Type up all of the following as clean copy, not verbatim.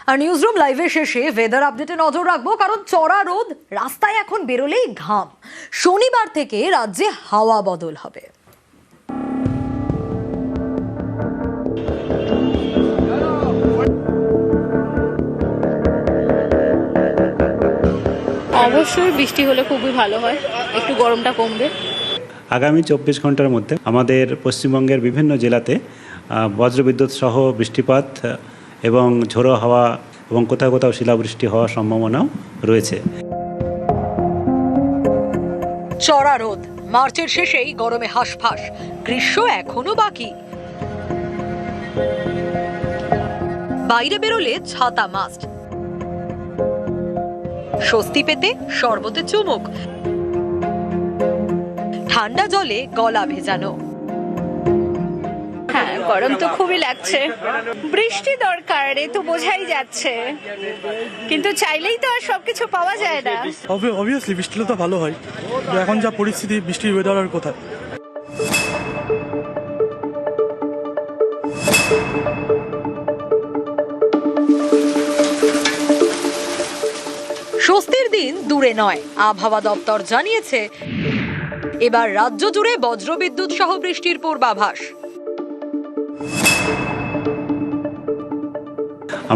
আর newsroom লাইভের শেষে weather আপডেটে নজর রাখবো, কারণ চড়া রোদ, রাস্তায় এখন বেরোলেই ঘাম। শনিবার থেকে রাজ্যে হাওয়া বদল হবে। অবশ্যই বৃষ্টি হলে খুবই ভালো হয়, একটু গরমটা কমবে। আগামী 24 ঘন্টার মধ্যে আমাদের পশ্চিমবঙ্গের বিভিন্ন জেলাতে বজ্রবিদ্যুৎ সহ বৃষ্টিপাত এবং ঝোড়ো হাওয়া এবং কোথাও কোথাও শিলাবৃষ্টি হওয়ার সম্ভাবনাও রয়েছে। চড়া রোদ, মার্চের শেষেই গরমে হাঁসফাঁস, গ্রীষ্ম এখনো বাকি। বাইরে বেরোলে ছাতা মাস্ট, স্বস্তি পেতে শরবতে চুমুক, ঠান্ডা জলে গলা ভেজানো। হ্যাঁ, গরম তো খুবই লাগছে, বৃষ্টি দরকার, এ তো বোঝাই যাচ্ছে, কিন্তু চাইলেই তো আর সবকিছু পাওয়া যায় না। অবভিয়াসলি বৃষ্টি হলে তো ভালো হয়, এখন যা পরিস্থিতি, বৃষ্টির ওয়েদার আর কোথায়। স্বস্তির দিন দূরে নয়, আবহাওয়া দপ্তর জানিয়েছে এবার রাজ্য জুড়ে বজ্রবিদ্যুৎ সহ বৃষ্টির পূর্বাভাস।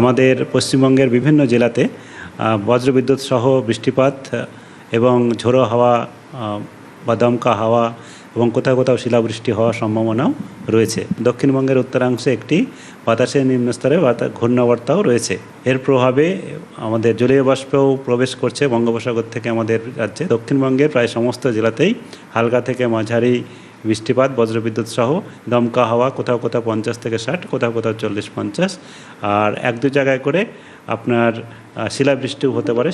আমাদের পশ্চিমবঙ্গের বিভিন্ন জেলাতে বজ্রবিদ্যুৎ সহ বৃষ্টিপাত এবং ঝোড়ো হাওয়া বা দমকা হাওয়া এবং কোথাও কোথাও শিলাবৃষ্টি হওয়ার সম্ভাবনাও রয়েছে। দক্ষিণবঙ্গের উত্তরাংশে একটি বাতাসের নিম্নস্তরে ঘূর্ণাবর্তাও রয়েছে। এর প্রভাবে আমাদের জলীয় বাষ্পও প্রবেশ করছে বঙ্গোপসাগর থেকে আমাদের রাজ্যে। দক্ষিণবঙ্গের প্রায় সমস্ত জেলাতেই হালকা থেকে মাঝারি বৃষ্টিপাত, বজ্রবিদ্যুৎ সহ দমকা হাওয়া, কোথাও কোথাও 50 থেকে 60, কোথাও কোথাও 40-50, আর 1-2 জায়গায় করে আপনার শিলাবৃষ্টিও হতে পারে।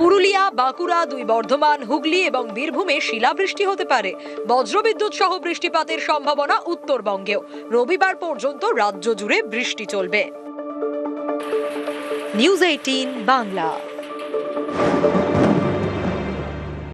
পুরুলিয়া, বাঁকুড়া, 2 বর্ধমান, হুগলি এবং বীরভূমে শিলাবৃষ্টি হতে পারে। বজ্রবিদ্যুৎ সহ বৃষ্টিপাতের সম্ভাবনা উত্তরবঙ্গেও। রবিবার পর্যন্ত রাজ্য জুড়ে বৃষ্টি চলবে। নিউজ 18 বাংলা।